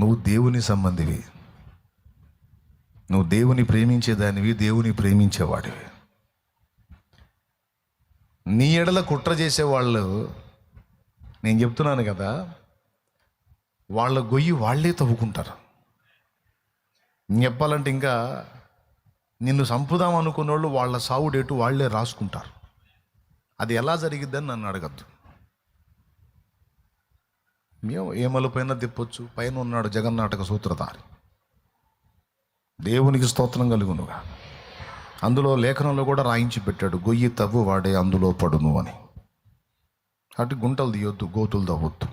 నువ్వు దేవుని సంబంధివి, నువ్వు దేవుని ప్రేమించేదానివి, దేవుని ప్రేమించేవాడివి. నీ ఎడల కుట్ర చేసేవాళ్ళు, నేను చెప్తున్నాను కదా, వాళ్ళ గొయ్యి వాళ్ళే తవ్వుకుంటారు. చెప్పాలంటే ఇంకా నిన్ను చంపుదాం అనుకున్న వాళ్ళు వాళ్ళ సావు డేటు వాళ్ళే రాసుకుంటారు. అది ఎలా జరిగిద్దని నన్ను అడగద్దు. మేము ఏమలపైన తిప్పొచ్చు, పైన ఉన్నాడు జగన్నాటక సూత్రధారి. దేవునికి స్తోత్రం కలుగునుగా. అందులో లేఖనంలో కూడా రాయించి పెట్టాడు, గొయ్యి తవ్వు వాడే అందులో పడును అని. అటు గుంటలు తీయొద్దు, గోతులు తవ్వొద్దు.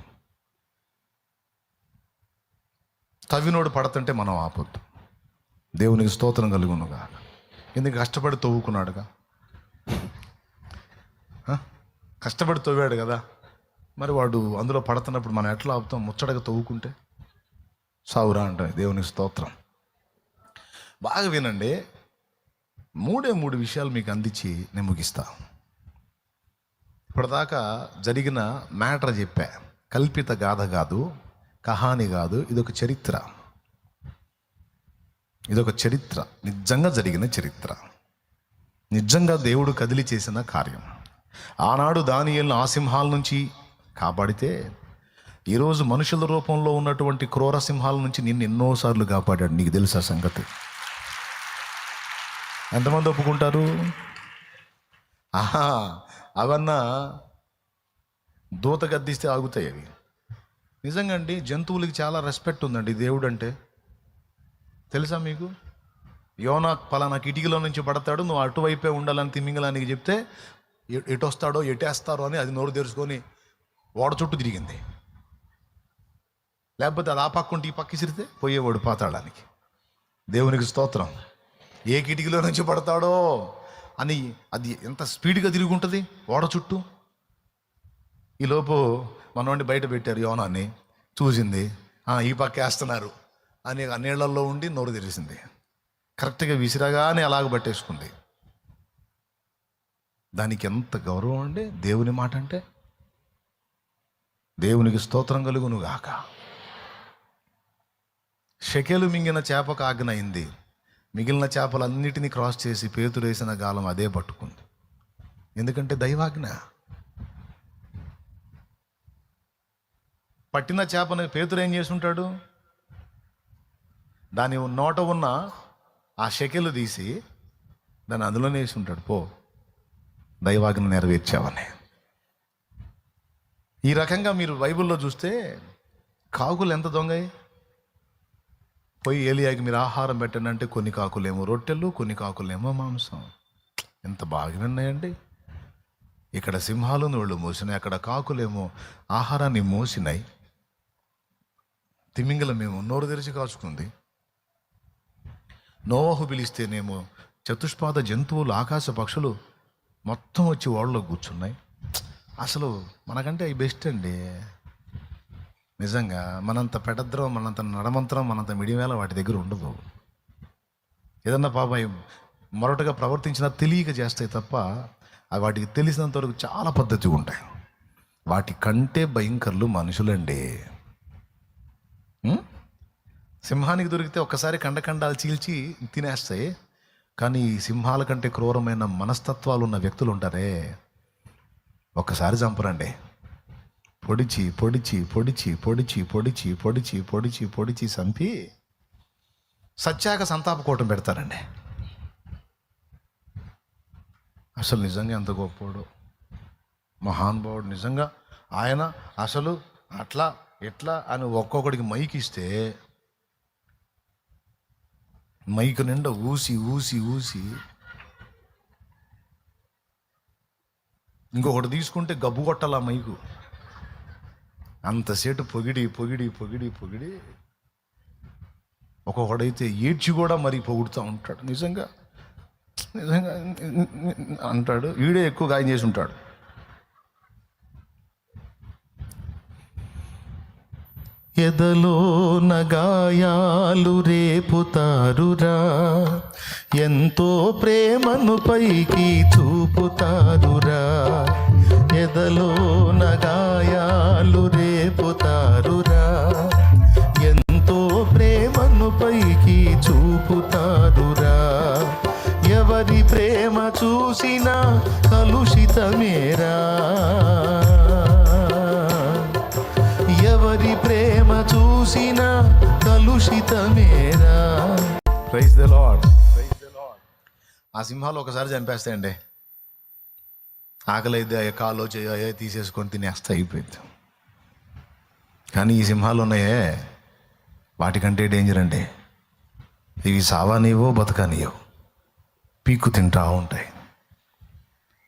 తవ్వినోడు పడతంటే మనం ఆపొద్దు. దేవునికి స్తోత్రం కలుగునుగా. ఎందుకు కష్టపడి తవ్వుకున్నాడుగా, కష్టపడి తవ్వాడు కదా, మరి వాడు అందులో పడుతున్నప్పుడు మనం ఎట్లా ఆపుతాం? ముచ్చటగా తవ్వుకుంటే సావురా అంటే. దేవునికి స్తోత్రం. బాగా వినండి, మూడు విషయాలు మీకు అందించి నేను ముగిస్తా. ఇప్పటిదాకా జరిగిన మ్యాటర్ చెప్పా. కల్పిత గాథ కాదు, కహాని కాదు, ఇదొక చరిత్ర. ఇదొక చరిత్ర, నిజంగా జరిగిన చరిత్ర, నిజంగా దేవుడు కదిలి చేసిన కార్యం. ఆనాడు దానియేలును ఆ సింహాల నుంచి కాపాడితే, ఈరోజు మనుషుల రూపంలో ఉన్నటువంటి క్రూర సింహాల నుంచి నిన్ను ఎన్నోసార్లు కాపాడాడు. నీకు తెలుసా సంగతి? ఎంతమంది ఒప్పుకుంటారు? అవన్నా దూత గద్దిస్తే ఆగుతాయి అవి. నిజంగా అండి, జంతువులకి చాలా రెస్పెక్ట్ ఉందండి దేవుడు అంటే. తెలుసా మీకు? యోనా పలానా కిటికీలో నుంచి పడతాడు, నువ్వు అటువైపే ఉండాలని తిమింగలానికి చెప్తే ఎటు వస్తాడో ఎటేస్తారో అని అది నోరు తెరుచుకొని ఓడ చుట్టూ తిరిగింది. లేకపోతే అది ఆ పక్కుంటే ఈ పక్క సిరితే పోయేవాడు పాతాడానికి. దేవునికి స్తోత్రం. ఏ కిటికీలో నుంచి పడతాడో అని అది ఎంత స్పీడ్గా తిరిగి ఉంటుంది ఓడ చుట్టూ. ఈలోపు మనోడిని బయట పెట్టారు, యోనాన్ని చూసింది, ఈ పక్క వేస్తున్నారు అని ఆ నీళ్లలో ఉండి నోరు తెరిసింది. కరెక్ట్గా విసిరగానే అలాగ పట్టేసుకుంది. దానికి ఎంత గౌరవం అండి దేవుని మాట అంటే. దేవునికి స్తోత్రం కలుగును గాక. షెకెలు మింగిన చేపకు ఆజ్ఞ అయింది, మిగిలిన చేపలన్నిటినీ క్రాస్ చేసి పేతురు వేసిన గాలం అదే పట్టుకుంది. ఎందుకంటే దైవాజ్ఞ. పట్టిన చేపని పేతురు ఏం చేసి ఉంటాడు? దాని నోట ఉన్న ఆ షెకెలు తీసి దాన్ని అందులోనే వేసి ఉంటాడు, పో దైవాజ్ఞ నెరవేర్చావని. ఈ రకంగా మీరు బైబిల్లో చూస్తే కాకులు ఎంత దొంగయి. పోయి ఏలియాకి మీరు ఆహారం పెట్టండి అంటే కొన్ని కాకులేమో రొట్టెలు, కొన్ని కాకులేమో మాంసం. ఎంత బాగా ఉన్నాయండి. ఇక్కడ సింహాలు నోళ్ళు మోసినాయి, అక్కడ కాకులేమో ఆహారాన్ని మోసినాయి. తిమింగలమేమో నోరు తెరిచి కాచుకుంది. నోవహు పిలిస్తేనేమో చతుష్పాద జంతువులు, ఆకాశ పక్షులు మొత్తం వచ్చి ఓడలో కూర్చున్నాయి. అసలు మనకంటే అవి బెస్ట్ అండి. నిజంగా మనంత పెడద్రం, మనంత నడమంత్రం, మనంత మిడివేళ వాటి దగ్గర ఉండదు. ఏదన్నా పాప మొరటగా ప్రవర్తించినా తెలియక చేస్తాయి తప్ప అవి వాటికి తెలిసినంత వరకు చాలా పద్ధతిగా ఉంటాయి. వాటి కంటే భయంకరులు మనుషులండి. సింహానికి దొరికితే ఒక్కసారి కండకండాలు చీల్చి తినేస్తాయి. కానీ ఈ సింహాల కంటే క్రూరమైన మనస్తత్వాలు ఉన్న వ్యక్తులు ఉంటారే, ఒక్కసారి చంపరండి. పొడిచి పొడిచి పొడిచి పొడిచి పొడిచి పొడిచి పొడిచి పొడిచి చంపి సత్యాక సంతాప కూటం పెడతారండి. అసలు నిజంగా ఎంత గొప్పోడు మహానుభావుడు. నిజంగా ఆయన అసలు అట్లా ఎట్లా అని ఒక్కొక్కడికి మైక్ ఇస్తే మైకు నిండా ఊసి ఊసి ఊసి ఇంకొకటి తీసుకుంటే గబ్బు కొట్టాల మైకు. అంతసేటు పొగిడి పొగిడి పొగిడి పొగిడి ఒక్కొక్కడైతే ఏడ్చి కూడా మరీ పొగుడుతూ ఉంటాడు. నిజంగా నిజంగా అంటాడు, వీడే ఎక్కువ గాయం చేసి ఉంటాడు. ఎదలో నగాయాలు రేపుతారురా, ఎంతో ప్రేమను పైకి చూపుతారురా. ఎదలో నగాయాలు రేపుతారురా, ఎంతో చూపుతాదురా. ఎవరి ప్రేమ చూసినా కలుషితమేరా, ఎవరి ప్రేమ చూసినా కలుషితమేరా. Praise the lord. ఆ సింహాలు ఒకసారి చంపేస్తాయండి. ఆకలి అయితే అయ్యే కాలో చేయో తీసేసుకొని తినేస్తా అయిపోయింది. కానీ ఈ సింహాలు ఉన్నాయే, వాటికంటే డేంజర్ అండి. ఇవి సావానివో బతకానియో, పీక్కు తింటా ఉంటాయి.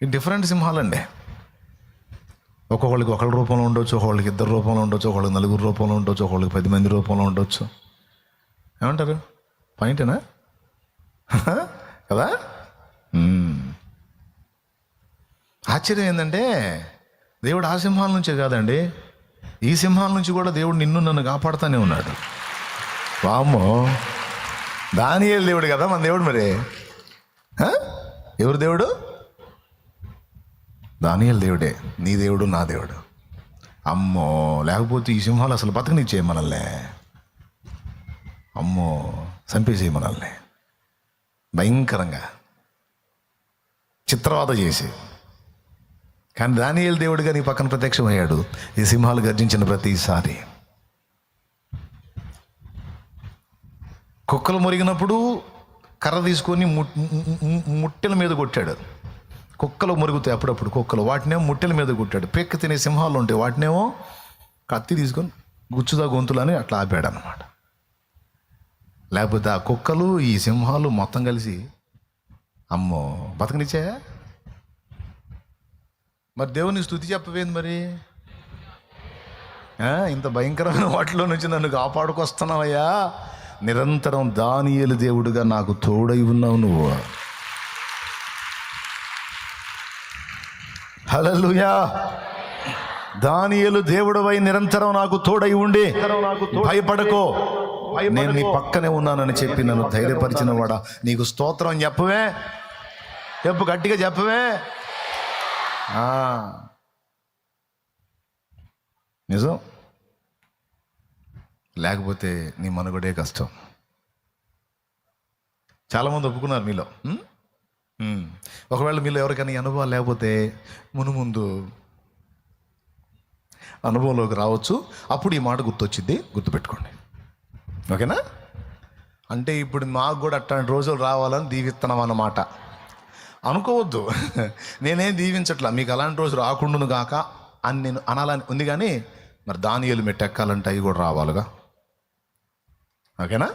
ఇవి డిఫరెంట్ సింహాలండి. ఒక్కొక్కళ్ళకి ఒకళ్ళ రూపంలో ఉండొచ్చు, ఒక్కొక్కళ్ళకి ఇద్దరు రూపంలో ఉండొచ్చు, ఒకళ్ళకి నలుగురు రూపంలో ఉండొచ్చు, ఒకళ్ళకి 10 మంది రూపంలో ఉండొచ్చు. ఏమంటారు? పాయింటేనా కదా? ఆశ్చర్యం ఏంటంటే దేవుడు ఆ సింహాల నుంచే కాదండి, ఈ సింహాల నుంచి కూడా దేవుడు నిన్ను నన్ను కాపాడుతూనే ఉన్నాడు. వామ్మో, దానియేలు దేవుడు కదా మన దేవుడు. మరి ఎవరు దేవుడు? దానియేలు దేవుడే, నీ దేవుడు నా దేవుడు. అమ్మో, లేకపోతే ఈ సింహాలు అసలు బతకనిచ్చేయ మనల్ని. అమ్మో, చంపేసేయి మనల్ని భయంకరంగా, చిత్రవాద చేసి. కానీ దానియేలు దేవుడిగా నీ పక్కన ప్రత్యక్షమయ్యాడు ఈ సింహాలు గర్జించిన ప్రతిసారి. కుక్కలు మురిగినప్పుడు కర్ర తీసుకొని ముట్టెల మీద కొట్టాడు. కుక్కలు మురుగుతాయి అప్పుడప్పుడు, కుక్కలు వాటినేమో ముట్టెల మీద కొట్టాడు. పెక్క తినే సింహాలు ఉంటాయి, వాటినేమో కత్తి తీసుకొని గుచ్చుదా గొంతులని అట్లా ఆపాడు అన్నమాట. లేకపోతే ఆ కుక్కలు ఈ సింహాలు మొత్తం కలిసి అమ్మో బతకనిచ్చాయా? మరి దేవునికి స్తుతి చెప్పవేంది మరి? ఇంత భయంకరమైన వాటిలో నుంచి నన్ను కాపాడుకొస్తున్నావయ్యా, నిరంతరం దానియేలు దేవుడుగా నాకు తోడై ఉన్నావు నువ్వు. హల్లెలూయా. దానియేలు దేవుడవై నిరంతరం నాకు తోడై ఉండి భయపడకో, నేను నీ పక్కనే ఉన్నానని చెప్పి నన్ను ధైర్యపరిచిన వాడా, నీకు స్తోత్రం చెప్పవే, చెప్పు, గట్టిగా చెప్పవే. నిజం, లేకపోతే నీ మనుగడే కష్టం. చాలామంది ఒప్పుకున్నారు మీలో. ఒకవేళ మీలో ఎవరికైనా అనుభవాలు లేకపోతే ముందు అనుభవంలోకి రావచ్చు, అప్పుడు ఈ మాట గుర్తొచ్చింది, గుర్తుపెట్టుకోండి. ఓకేనా? అంటే ఇప్పుడు మాకు కూడా అట్లాంటి రోజులు రావాలని దీవిస్తున్నాం అన్నమాట. అనుకోవద్దు, నేనేం దీవించట్లా, మీకు అలాంటి రోజు రాకుండాను గాక అని నేను అనాలని ఉంది. కానీ మరి దానియేలు మెట్టెక్కాలంటే అవి కూడా రావాలిగా. ఓకేనా?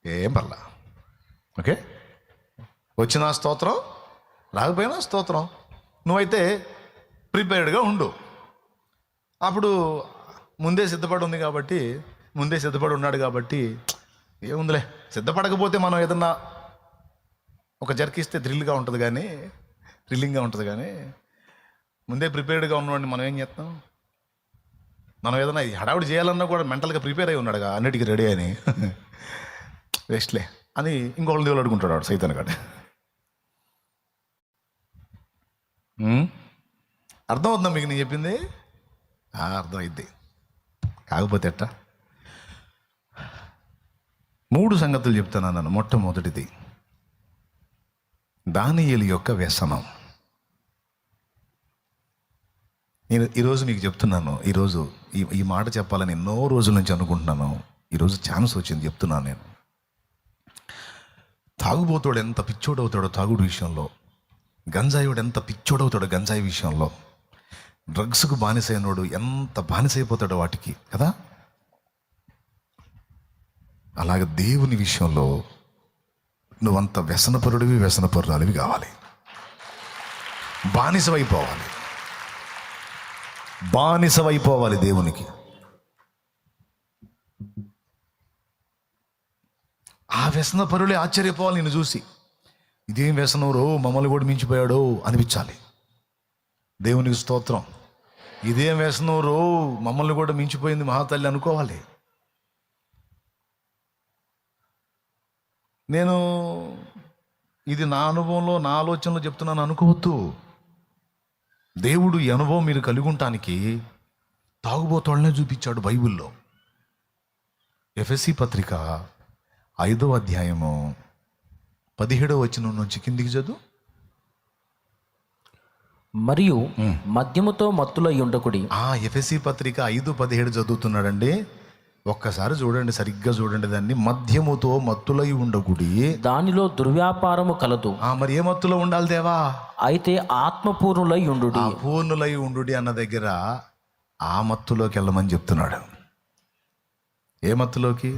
ఏం పర్లా. ఓకే, వచ్చిన స్తోత్రం, రాకపోయినా స్తోత్రం. నువ్వైతే ప్రిపేర్డ్గా ఉండు. అప్పుడు ముందే సిద్ధపడి ఉన్నాడు కాబట్టి ఏముందిలే. సిద్ధపడకపోతే మనం ఏదన్నా ఒక జర్కిస్తే థ్రిల్లింగ్గా ఉంటుంది కానీ ముందే ప్రిపేర్డ్గా ఉన్నవాడిని మనం ఏం చేస్తాం? మనం ఏదైనా హడావుడి చేయాలన్నా కూడా మెంటల్గా ప్రిపేర్ అయి ఉన్నాడుగా, అన్నిటికీ రెడీ అని. వేస్ట్లే అని ఇంకొకళ్ళు దేవుడు అడుగుంటాడు వాడు, సైతాన్ కాడ. అర్థమవుతుందా మీకు నేను చెప్పింది? అర్థమైద్ది. కాకపోతే ఎట్టా 3 సంగతులు చెప్తాను నన్ను. మొట్టమొదటిది దానియేలు యొక్క వ్యసనం. నేను ఈరోజు మీకు చెప్తున్నాను. ఈరోజు ఈ మాట చెప్పాలని ఎన్నో రోజుల నుంచి అనుకుంటున్నాను. ఈరోజు ఛాన్స్ వచ్చింది, చెప్తున్నాను నేను. తాగుబోతాడు ఎంత పిచ్చోడవుతాడో తాగుడు విషయంలో, గంజాయివాడు ఎంత పిచ్చోడవుతాడో గంజాయి విషయంలో, డ్రగ్స్కు బానిసైనోడు ఎంత బానిసైపోతాడో వాటికి కదా. అలాగే దేవుని విషయంలో నువ్వంత వ్యసనపరురాలివి కావాలి. బానిసవైపోవాలి దేవునికి. ఆ వ్యసనపరులే ఆశ్చర్యపోవాలి నిన్ను చూసి. ఇదేం వ్యసనం రో, మమ్మల్ని కూడా మించిపోయాడో అనిపించాలి. దేవునికి స్తోత్రం. ఇదేం వ్యసనం రో, మమ్మల్ని కూడా మించిపోయింది మహాతల్లి అనుకోవాలి. నేను ఇది నా అనుభవంలో, నా ఆలోచనలో చెప్తున్నాను అనుకోవద్దు. దేవుడు ఈ అనుభవం మీరు కలిగి ఉండటానికి తాగుబోతోళ్ళనే చూపించాడు బైబిల్లో. ఎఫెసీ పత్రిక 5వ అధ్యాయము 17వ వచనం నుంచి కిందికి చదువు. మరియు మద్యముతో మత్తులై ఉండకుడి. ఎఫెసీ పత్రిక 5:17 చదువుతున్నాడండి. ఒక్కసారి చూడండి, సరిగ్గా చూడండి దాన్ని. మద్యముతో మత్తులై ఉండకుడి, దానిలో దుర్వ్యాపారము కలదు. మరి ఏ మత్తులో ఉండాలి దేవా? అయితే ఆత్మపూర్ణులై ఉండుడి. పూర్ణులై ఉండుడి అన్న దగ్గర ఆ మత్తులోకి వెళ్ళమని చెప్తున్నాడు. ఏ మత్తులోకి?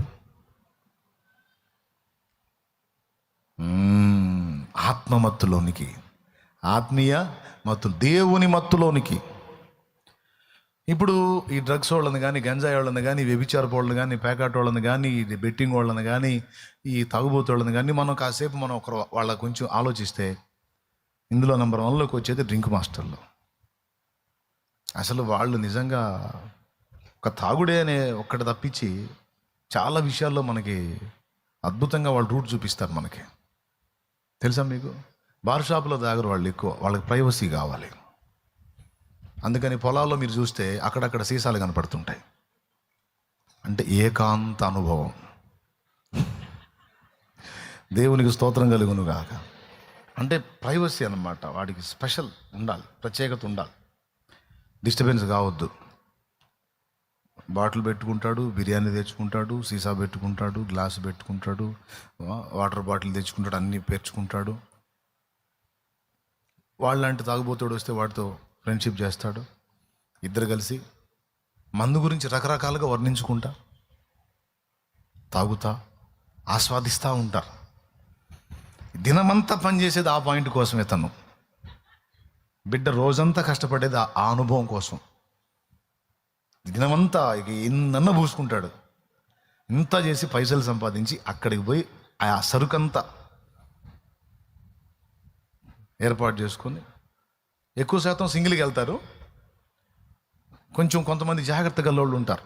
ఆత్మ మత్తులోనికి, ఆత్మీయ మత్తు, దేవుని మత్తులోనికి. ఇప్పుడు ఈ డ్రగ్స్ వాళ్ళని కానీ, గంజాయి వాళ్ళని కానీ, వ్యభిచారపు వాళ్ళని కానీ, పేకాట వాళ్ళని కానీ, బెట్టింగ్ వాళ్ళని కానీ, ఈ తాగుబోతు వాళ్ళని కానీ మనం కాసేపు వాళ్ళ కొంచెం ఆలోచిస్తే ఇందులో నెంబర్ 1లోకి వచ్చేది డ్రింక్ మాస్టర్లు. అసలు వాళ్ళు నిజంగా ఒక తాగుడే అనే ఒక్కటి తప్పించి చాలా విషయాల్లో మనకి అద్భుతంగా వాళ్ళు రూట్ చూపిస్తారు మనకి. తెలుసా మీకు? బార్ షాపులో తాగరు వాళ్ళు ఎక్కువ, వాళ్ళకి ప్రైవసీ కావాలి. అందుకని పొలాల్లో మీరు చూస్తే అక్కడక్కడ సీసాలు కనపడుతుంటాయి. అంటే ఏకాంత అనుభవం. దేవునికి స్తోత్రం కలుగును గాక. అంటే ప్రైవసీ అన్నమాట. వాడికి స్పెషల్ ఉండాలి, ప్రత్యేకత ఉండాలి, డిస్టర్బెన్స్ కావద్దు. బాటిల్ పెట్టుకుంటాడు, బిర్యానీ తెచ్చుకుంటాడు, సీసా పెట్టుకుంటాడు, గ్లాసు పెట్టుకుంటాడు, వాటర్ బాటిల్ తెచ్చుకుంటాడు, అన్నీ పేర్చుకుంటాడు. వాళ్ళంటి తాగుబోతాడు వస్తే వాడితో ఫ్రెండ్షిప్ చేస్తాడు. ఇద్దరు కలిసి మందు గురించి రకరకాలుగా వర్ణించుకుంటా, తాగుతా, ఆస్వాదిస్తూ ఉంటారు. దినమంతా పనిచేసేది ఆ పాయింట్ కోసమే. తను బిడ్డ రోజంతా కష్టపడేది ఆ అనుభవం కోసం. దినమంతా ఇక ఎన్నన్నా పూసుకుంటాడు. ఇంత చేసి పైసలు సంపాదించి అక్కడికి పోయి ఆ సరుకంతా ఏర్పాటు చేసుకొని, ఎక్కువ శాతం సింగిల్కి వెళ్తారు. కొంతమంది జాగ్రత్త గల్లోళ్ళు ఉంటారు.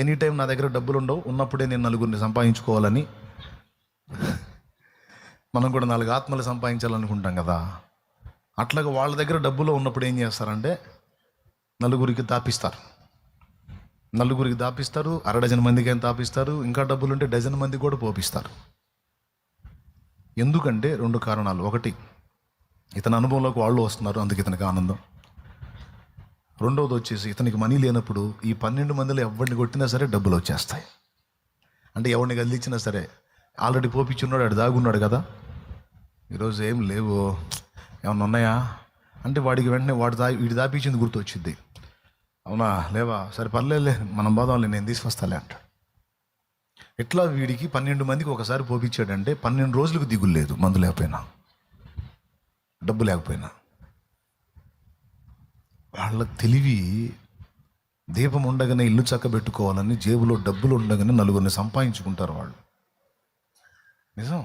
ఎనీ టైం నా దగ్గర డబ్బులు ఉండవు, ఉన్నప్పుడే నేను నలుగురిని సంపాదించుకోవాలని, మనం కూడా 4 ఆత్మలు సంపాదించాలనుకుంటాం కదా. అట్లాగా వాళ్ళ దగ్గర డబ్బులో ఉన్నప్పుడు ఏం చేస్తారంటే నలుగురికి దాపిస్తారు. అర డజన్ మందికి ఏం దాపిస్తారు. ఇంకా డబ్బులు ఉంటే డజన్ మంది కూడా పోపిస్తారు. ఎందుకంటే 2 కారణాలు. ఒకటి, ఇతని అనుభవంలోకి వాళ్ళు వస్తున్నారు, అందుకు ఇతనికి ఆనందం. రెండవది వచ్చేసి ఇతనికి మనీ లేనప్పుడు ఈ 12 మందిలో ఎవరిని కొట్టినా సరే డబ్బులు వచ్చేస్తాయి. అంటే ఎవరిని గదిలిచ్చినా సరే ఆల్రెడీ పోపించున్నాడు, ఆడు దాగున్నాడు కదా. ఈరోజు ఏం లేవు, ఏమన్నా ఉన్నాయా అంటే వాడికి వెంటనే వీడి దాపించింది గుర్తు వచ్చింది. అవునా, లేవా, సరే పర్లేదులే, మనం పోదాంలే, నేను తీసుకొస్తాలే అంటాడు. ఎట్లా వీడికి 12 మందికి ఒకసారి పోపించాడంటే 12 రోజులకు దిగులు లేదు, మందు లేకపోయినా, డబ్బు లేకపోయినా. వాళ్ళ తెలివి దీపం ఉండగానే ఇల్లు చక్కబెట్టుకోవాలని, జేబులో డబ్బులు ఉండగానే నలుగురిని సంపాదించుకుంటారు వాళ్ళు. నిజం.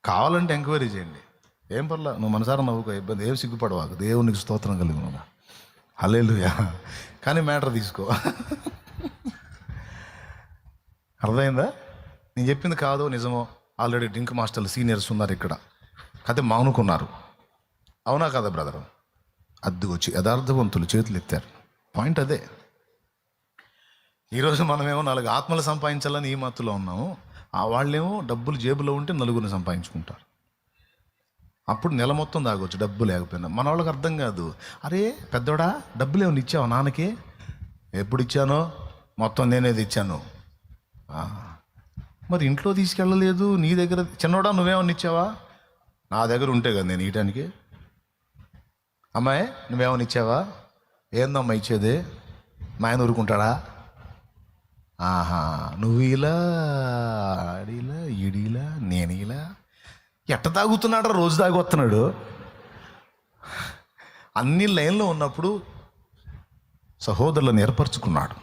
కావాలంటే ఎంక్వైరీ చేయండి, ఏం పర్లా, నువ్వు మనసారా నవ్వుకో, ఇబ్బంది ఏం సిగ్గుపడవాకు, దేవునికి స్తోత్రం కలుగునుగా, హల్లెలూయా. కానీ మ్యాటర్ తీసుకో. అర్థమైందా? నేను చెప్పింది కాదో నిజమో. ఆల్రెడీ డ్రింక్ మాస్టర్లు సీనియర్స్ ఉన్నారు ఇక్కడ, కథ మానుకున్నారు. అవునా కదా బ్రదరు? అద్దుకొచ్చి యథార్థవంతులు చేతులు ఎత్తారు. పాయింట్ అదే. ఈరోజు మనమేమో 4 ఆత్మలు సంపాదించాలని ఈ మత్తులో ఉన్నాము. వాళ్ళేమో డబ్బులు జేబులో ఉంటే నలుగురిని సంపాదించుకుంటారు. అప్పుడు నెల మొత్తం తాగొచ్చు డబ్బు లేకపోయినా. మన వాళ్ళకి అర్థం కాదు. అరే పెద్దోడా, డబ్బులు ఏమైనా ఇచ్చావు నాన్నకి? ఎప్పుడు ఇచ్చానో మొత్తం నేనే ఇచ్చాను. మరి ఇంట్లో తీసుకెళ్ళలేదు, నీ దగ్గర. చిన్నోడా, నువ్వేమన్నా ఇచ్చావా? నా దగ్గర ఉంటే కదా నేను ఇయటానికి. అమ్మాయి, నువ్వేమన్నా ఇచ్చావా? ఏందమ్మా ఇచ్చేది? మా ఆయన ఊరుకుంటాడా? నువ్వు ఇలా ఆడిలా ఈడిలా నేను ఇలా ఎట్ట తాగుతున్నాడు, రోజు తాగి వస్తున్నాడు. అన్ని లైన్లో ఉన్నప్పుడు సహోదరులను ఏర్పరచుకున్నాడు.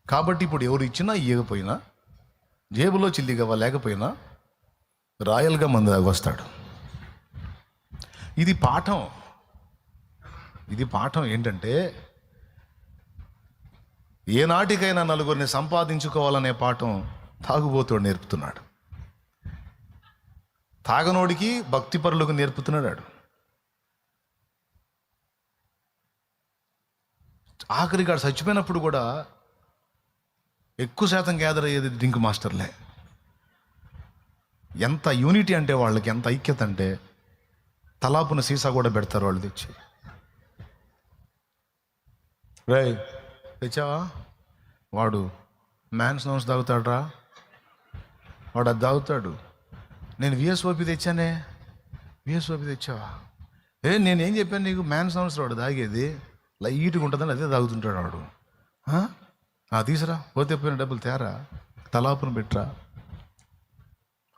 కాబట్టి ఇప్పుడు ఎవరు ఇచ్చినా ఇవ్వకపోయినా, జేబులో చిల్లిగవ్వ లేకపోయినా రాయల్గా మంది దాకా వస్తాడు. ఇది పాఠం ఏంటంటే, ఏనాటికైనా నలుగురిని సంపాదించుకోవాలనే పాఠం తాగుబోతుడు నేర్పుతున్నాడు. తాగనోడికి భక్తి పరులకు నేర్పుతున్నాడు. ఆఖరిగా చచ్చిపోయినప్పుడు కూడా ఎక్కువ శాతం గ్యాదర్ అయ్యేది డ్రింక్ మాస్టర్లే. ఎంత యూనిటీ అంటే వాళ్ళకి, ఎంత ఐక్యత అంటే తలాపున సీసా కూడా పెడతారు వాళ్ళు తెచ్చి. రేయ్ తెచ్చావా? వాడు మ్యాన్స్ నౌన్స్ తాగుతాడ్రా, వాడు అది తాగుతాడు. నేను విఎస్ఓపి తెచ్చానే, విఎస్ఓపి తెచ్చావా? నేనేం చెప్పాను నీకు? మ్యాన్స్ నౌన్స్ వాడు తాగేది లైట్గా ఉంటుందని అదే తాగుతుంటాడు వాడు. తీసురా, పోతే పోయిన డబ్బులు తేరా, తలాపున పెట్టరా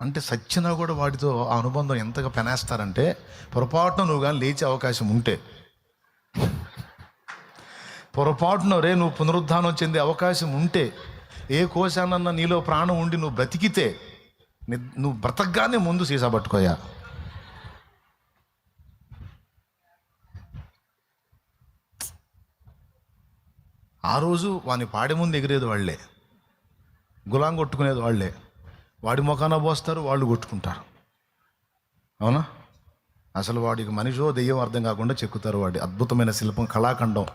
అంటే సచ్చినా కూడా వాటితో ఆ అనుబంధం ఎంతగా పెనేస్తారంటే, పొరపాటున నువ్వు కానీ లేచే అవకాశం ఉంటే, పొరపాటున నువ్వు పునరుద్ధానం చెందే అవకాశం ఉంటే, ఏ కోశానన్నా నీలో ప్రాణం ఉండి నువ్వు బ్రతికితే, నువ్వు బ్రతకగానే ముందు సీసా పట్టుకోయా. ఆ రోజు వాని పాడే ముందు ఎగిరేది వాళ్ళే, గులాం కొట్టుకునేది వాళ్ళే. వాడి ముఖాన పోస్తారు, వాళ్ళు కొట్టుకుంటారు. అవునా? అసలు వాడికి మనిషో దెయ్యం అర్థం కాకుండా చెక్కుతారు. వాడి అద్భుతమైన శిల్పం, కళాఖండం.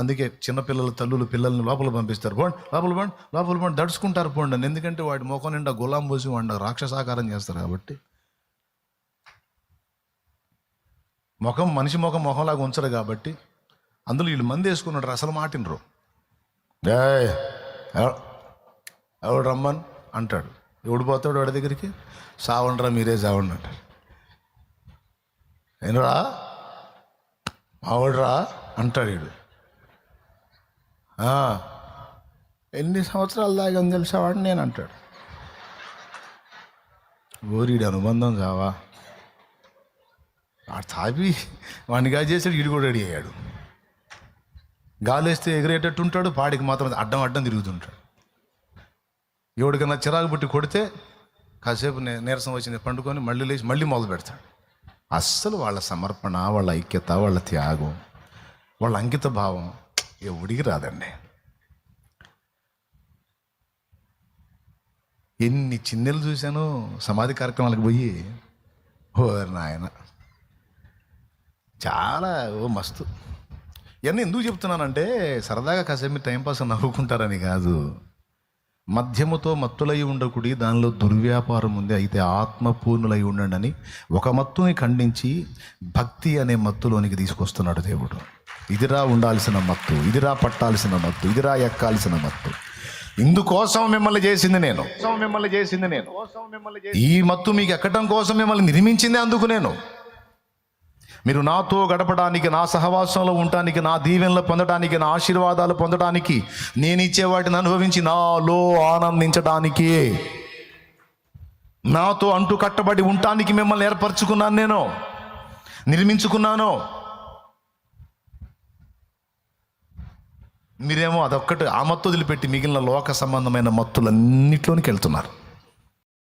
అందుకే చిన్నపిల్లల తల్లులు పిల్లల్ని లోపల పంపిస్తారు. పోండి లోపల పోండి, లోపల పోండి, దడుచుకుంటారు పోండి అని. ఎందుకంటే వాడి ముఖం నిండా గులాం పోసి వాడిని రాక్షసాకారం చేస్తారు కాబట్టి. మనిషి ముఖంలాగా ఉంచరు కాబట్టి. అందులో వీళ్ళు మంది వేసుకున్నాడు, అసలు మాటినరు. ఎవడు రమ్మన్ అంటాడు, ఎవడు పోతాడు వాడి దగ్గరికి? సావండ్రా, మీరే సావండి అంటారు. ఏనరా మావాడురా అంటాడు వీడు. ఎన్ని సంవత్సరాలు దాకా తెలిసేవాడిని నేను అంటాడు. ఓరీడు అనుబంధం చావా. ఆ తాపి వాడిని గా చేసాడు, వీడు కూడా రెడీ అయ్యాడు. గాలేస్తే ఎగిరేటట్టు ఉంటాడు, పాడికి మాత్రం అడ్డం తిరుగుతుంటాడు. ఎవడికన్నా చిరాకు పుట్టి కొడితే కాసేపు నీరసం వచ్చింది పండుకొని మళ్ళీ లేచి మళ్ళీ మొదలు పెడతాడు. అస్సలు వాళ్ళ సమర్పణ, వాళ్ళ ఐక్యత, వాళ్ళ త్యాగం, వాళ్ళ అంకిత భావం ఎవడికి రాదండి. ఎన్ని చిన్నెలు చూశాను సమాధి కార్యక్రమాలకు పోయి. ఓ నాయన, చాలా మస్తు. ఇవన్నీ ఎందుకు చెప్తున్నానంటే, సరదాగా కాసేపు టైంపాస్ నవ్వుకుంటారని కాదు. మద్యముతో మత్తులై ఉండకుడి, దానిలో దుర్వ్యాపారం ఉంది, అయితే ఆత్మపూర్ణులై ఉండండి అని ఒక మత్తుని ఖండించి భక్తి అనే మత్తులోనికి తీసుకొస్తున్నాడు దేవుడు. ఇదిరా ఉండాల్సిన మత్తు, ఇదిరా పట్టాల్సిన మత్తు, ఇదిరా ఎక్కాల్సిన మత్తు. ఇందుకోసం మిమ్మల్ని చేసింది నేను. ఈ మత్తు మీకు ఎక్కడం కోసం మిమ్మల్ని నిర్మించింది. అందుకు మీరు నాతో గడపడానికి, నా సహవాసంలో ఉండటానికి, నా దీవెనలు పొందడానికి, నా ఆశీర్వాదాలు పొందడానికి, నేను ఇచ్చే వాటిని అనుభవించి నాలో ఆనందించడానికి, నాతో అంటు కట్టబడి ఉండటానికి మిమ్మల్ని ఏర్పరచుకున్నాను, నేను నిర్మించుకున్నాను. మీరేమో అదొక్కటి ఆ మత్తు వదిలిపెట్టి మిగిలిన లోక సంబంధమైన మత్తులన్నిట్లోనికి వెళ్తున్నారు.